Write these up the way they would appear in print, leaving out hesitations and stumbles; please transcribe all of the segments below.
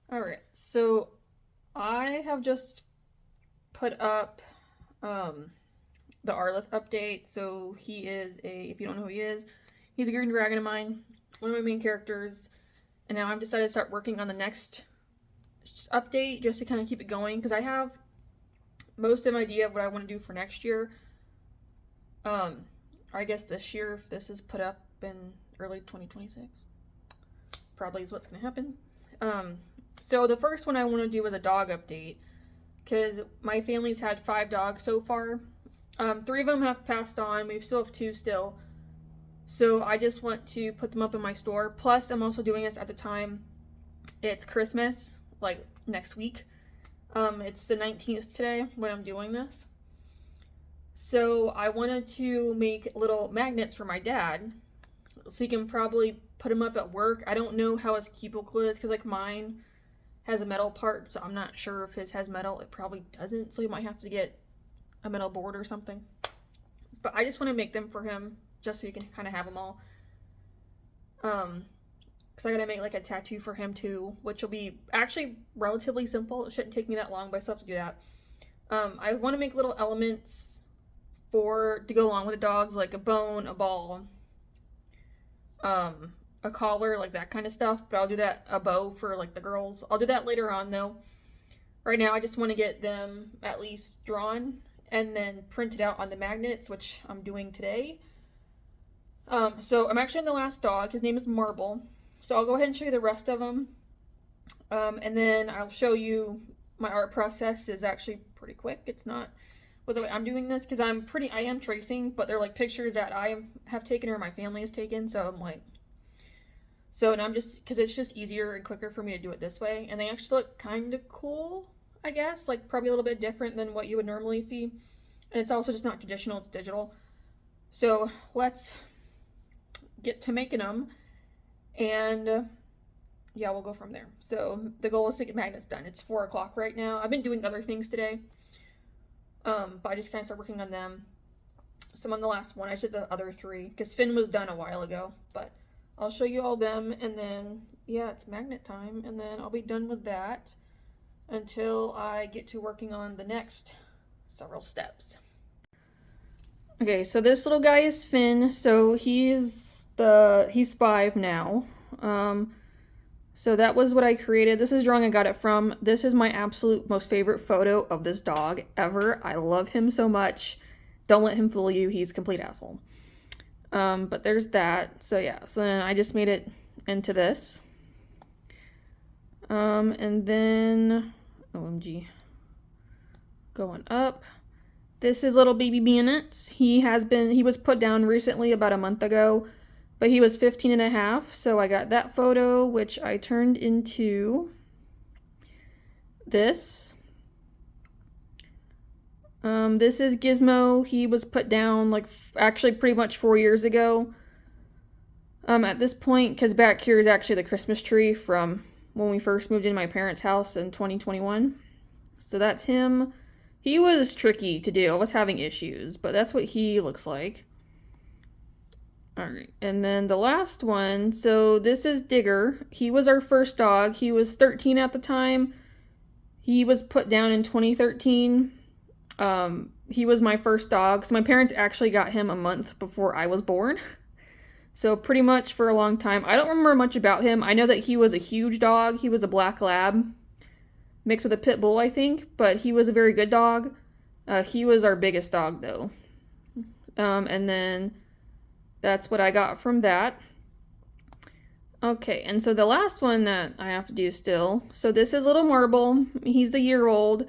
All right, so I have just put up um, the Arlith update. So he is if you don't know who he is, he's a green dragon of mine, one of my main characters. And now I've decided to start working on the next update just to kind of keep it going because I have most of an idea of what I want to do for next year. Or I guess this year, if this is put up in early 2026, probably is what's going to happen. Um, so the first one I want to do is a dog update because my family's had 5 dogs so far. 3 of them have passed on. We still have 2 still. So I just want to put them up in my store. Plus, I'm also doing this at the time it's Christmas, like next week. It's the 19th today when I'm doing this. So I wanted to make little magnets for my dad so he can probably put them up at work. I don't know how his cubicle is because, like, mine has a metal part, so I'm not sure if his has metal. It probably doesn't, so he might have to get a metal board or something. But I just want to make them for him just so he can kind of have them all. Because I gotta make like a tattoo for him too, which will be actually relatively simple. It shouldn't take me that long, but I still have to do that. I want to make little elements to go along with the dogs, like a bone, a ball, a collar, like that kind of stuff. But I'll do that a bow for like the girls. I'll do that later on though. Right now, I just want to get them at least drawn and then printed out on the magnets, which I'm doing today. So I'm actually on the last dog. His name is Marble. So I'll go ahead and show you the rest of them. And then I'll show you my art process is actually pretty quick. It's not with the way I'm doing this because I am tracing, but they're like pictures that I have taken or my family has taken. So I'm like, and I'm just, because it's just easier and quicker for me to do it this way. And they actually look kind of cool, I guess. Like probably a little bit different than what you would normally see. And it's also just not traditional, it's digital. So let's get to making them. And yeah, we'll go from there. So the goal is to get magnets done. It's 4 o'clock right now. I've been doing other things today, but I just kind of started working on them. So I'm on the last one. I did the other 3 because Finn was done a while ago. But I'll show you all them, and then yeah, it's magnet time, and then I'll be done with that until I get to working on the next several steps. Okay, so this little guy is Finn. So he's 5 now. So that was what I created. This is drawing I got it from. This is my absolute most favorite photo of this dog ever. I love him so much. Don't let him fool you. He's a complete asshole. But there's that. So yeah, so then I just made it into this. And then, OMG, going up. This is little baby Bennett. He was put down recently about a month ago, but he was 15 and a half. So I got that photo, which I turned into this. This is Gizmo. He was put down like actually pretty much 4 years ago. At this point, because back here is actually the Christmas tree from when we first moved into my parents' house in 2021. So that's him. He was tricky to do. I was having issues, but that's what he looks like. Alright, and then the last one, so this is Digger. He was our first dog. He was 13 at the time. He was put down in 2013. He was my first dog. So my parents actually got him a month before I was born. So pretty much for a long time. I don't remember much about him. I know that he was a huge dog. He was a black lab mixed with a pit bull, I think. But he was a very good dog. He was our biggest dog, though. And then that's what I got from that. Okay, and so the last one that I have to do still. So this is little Marble. He's the year old.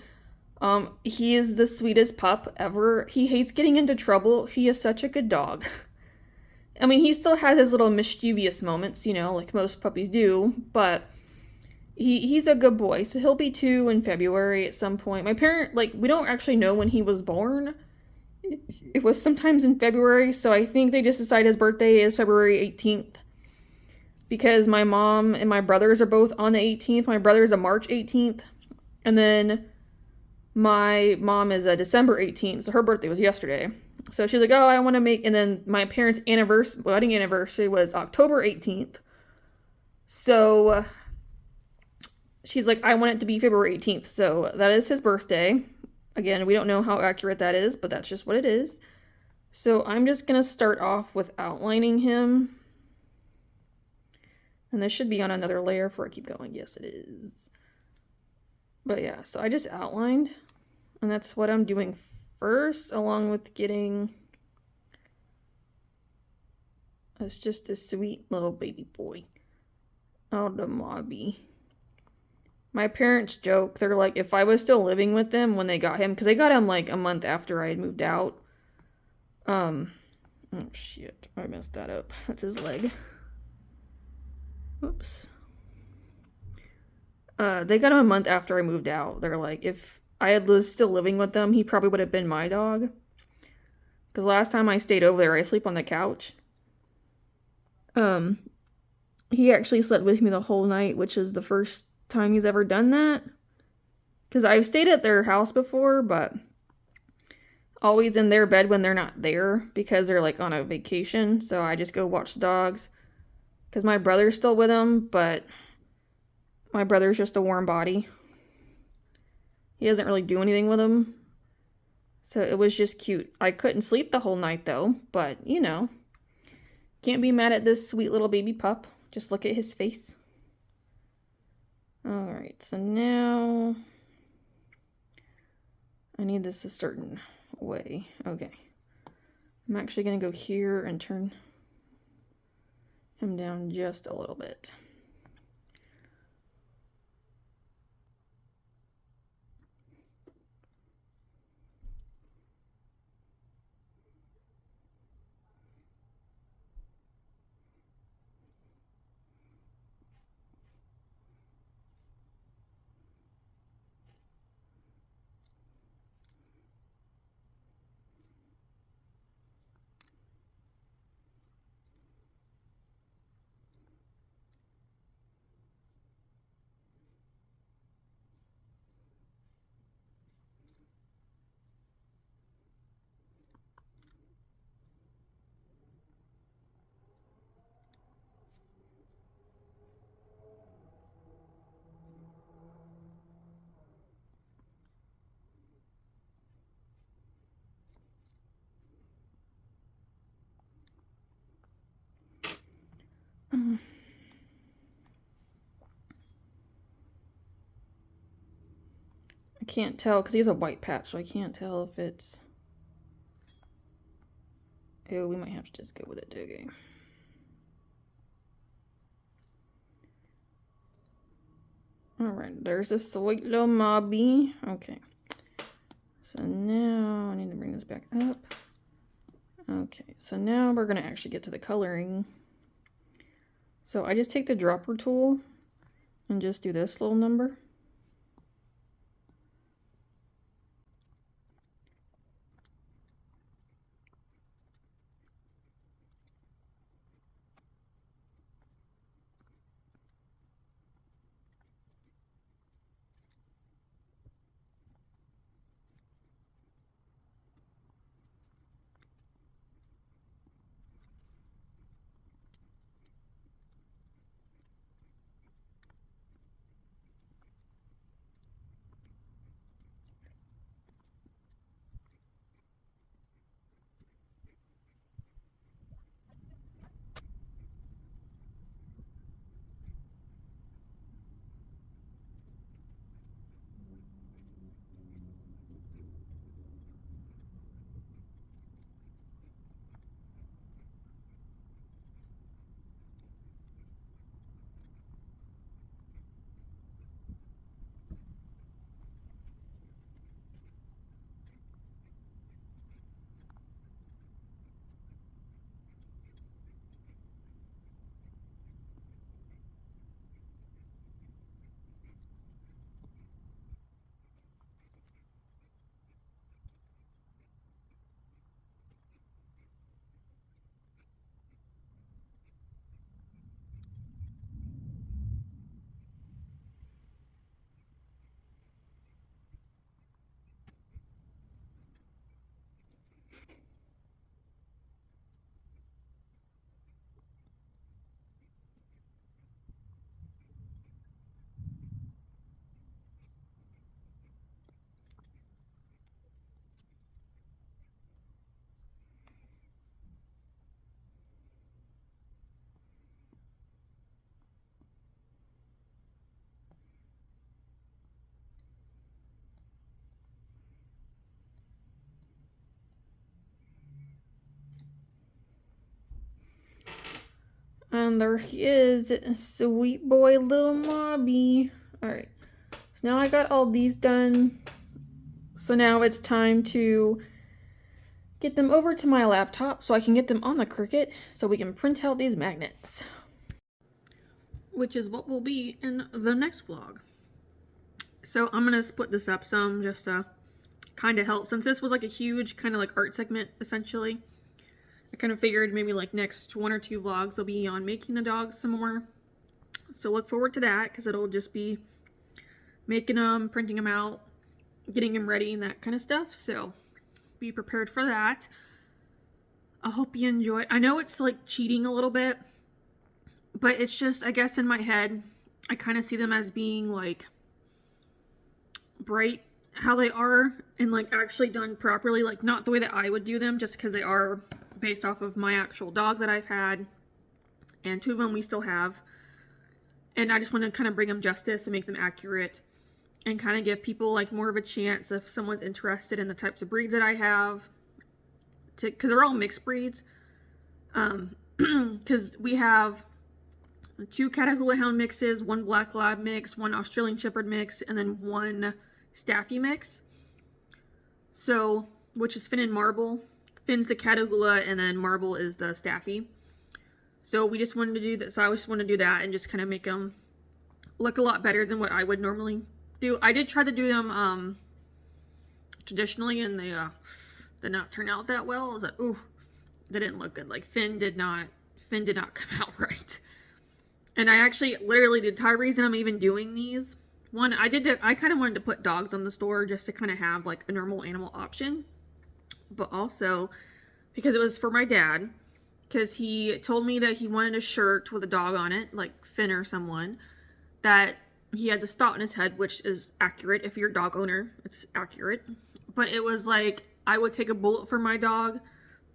He is the sweetest pup ever. He hates getting into trouble. He is such a good dog. I mean, he still has his little mischievous moments, like most puppies do, but he's a good boy. So he'll be 2 in February at some point. We don't actually know when he was born. It was sometimes in February, so I think they just decided his birthday is February 18th. Because my mom and my brothers are both on the 18th. My brother is a March 18th. And then my mom is a December 18th, so her birthday was yesterday. So she's like, oh, I want to make, and then my parents' wedding anniversary was October 18th. So she's like, I want it to be February 18th. So that is his birthday. Again, we don't know how accurate that is, but that's just what it is. So I'm just going to start off with outlining him. And this should be on another layer before I keep going. Yes, it is. But yeah, so I just outlined. And that's what I'm doing first, along with getting... It's just a sweet little baby boy. Oh, the Mobby. My parents joke, they're like, if I was still living with them when they got him, because they got him like a month after I had moved out. Oh shit, I messed that up. That's his leg. Whoops. They got him a month after I moved out. They're like, if I had was still living with them, he probably would have been my dog. Because last time I stayed over there, I sleep on the couch. He actually slept with me the whole night, which is the first time he's ever done that. Because I've stayed at their house before, but always in their bed when they're not there because they're like on a vacation. So I just go watch the dogs. Because my brother's still with them, but my brother's just a warm body. He doesn't really do anything with them. So it was just cute. I couldn't sleep the whole night though, but you know, can't be mad at this sweet little baby pup. Just look at his face. Alright, so now I need this a certain way. Okay. I'm actually going to go here and turn him down just a little bit. I can't tell because he has a white patch, so I can't tell if it's... Oh, we might have to just go with it too, okay. Alright, there's a sweet little Mobby. Okay. So now I need to bring this back up. Okay, so now we're going to actually get to the coloring. So I just take the dropper tool and just do this little number. And there he is, sweet boy little Mobby. Alright, so now I got all these done. So now it's time to get them over to my laptop so I can get them on the Cricut so we can print out these magnets. Which is what will be in the next vlog. So I'm gonna split this up some just to kind of help, since this was like a huge kind of like art segment essentially. I kind of figured maybe like next 1 or 2 vlogs will be on making the dogs some more. So look forward to that, because it'll just be making them, printing them out, getting them ready and that kind of stuff. So be prepared for that. I hope you enjoy. I know it's like cheating a little bit, but it's just, I guess in my head, I kind of see them as being like bright how they are and like actually done properly, like not the way that I would do them, just because they are based off of my actual dogs that I've had, and 2 of them we still have, and I just want to kind of bring them justice and make them accurate and kind of give people like more of a chance if someone's interested in the types of breeds that I have, to because they're all mixed breeds, because we have 2 Catahoula Hound mixes, 1 Black Lab mix, 1 Australian Shepherd mix, and then 1 Staffy mix. So, which is Finn and Marble. Finn's the Catahoula, and then Marble is the Staffy. So we just wanted to do that. So I just wanted to do that and just kind of make them look a lot better than what I would normally do. I did try to do them traditionally, and they did not turn out that well. I was like, ooh, they didn't look good. Like Finn did not come out right. And I actually, literally, the entire reason I'm even doing these, one, I kind of wanted to put dogs on the store just to kind of have like a normal animal option, but also because it was for my dad, because he told me that he wanted a shirt with a dog on it, like Finn or someone, that he had the spot on his head, which is accurate. If you're a dog owner, it's accurate. But it was like, I would take a bullet for my dog,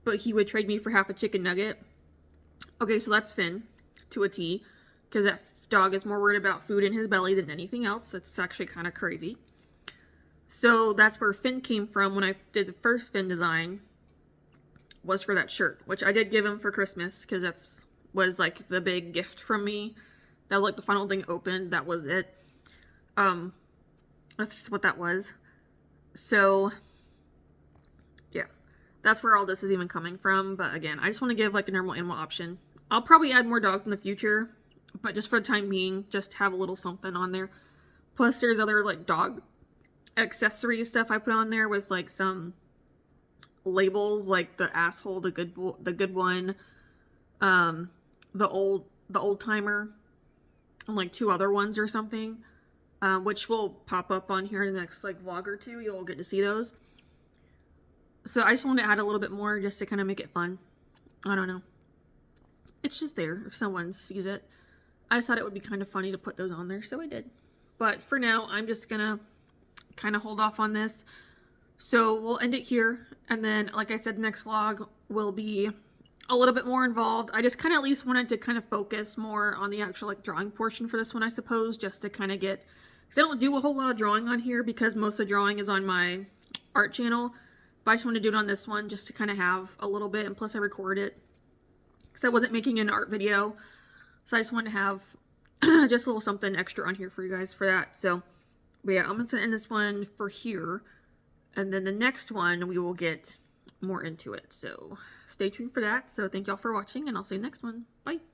but he would trade me for half a chicken nugget. Okay, so that's Finn to a T, because that dog is more worried about food in his belly than anything else. It's actually kind of crazy. So that's where Finn came from when I did the first Finn design, was for that shirt, which I did give him for Christmas, because was like the big gift from me. That was like the final thing opened. That was it. That's just what that was. So yeah, that's where all this is even coming from. But again, I just want to give like a normal animal option. I'll probably add more dogs in the future, but just for the time being, just have a little something on there. Plus there's other like dog accessory stuff I put on there with like some labels, like the asshole, the good one, the old timer, and like 2 other ones or something, which will pop up on here in the next like vlog or 2. You'll get to see those. So I just wanted to add a little bit more just to kind of make it fun. I don't know. It's just there if someone sees it. I just thought it would be kind of funny to put those on there, so I did. But for now, I'm just gonna kind of hold off on this. So we'll end it here, and then like I said, next vlog will be a little bit more involved. I just kind of at least wanted to kind of focus more on the actual like drawing portion for this one, I suppose, just to kind of get, because I don't do a whole lot of drawing on here because most of the drawing is on my art channel, but I just want to do it on this one just to kind of have a little bit, and plus I record it because I wasn't making an art video, so I just wanted to have just a little something extra on here for you guys for that. So but yeah, I'm going to end this one for here. And then the next one, we will get more into it. So stay tuned for that. So thank y'all for watching, and I'll see you next one. Bye.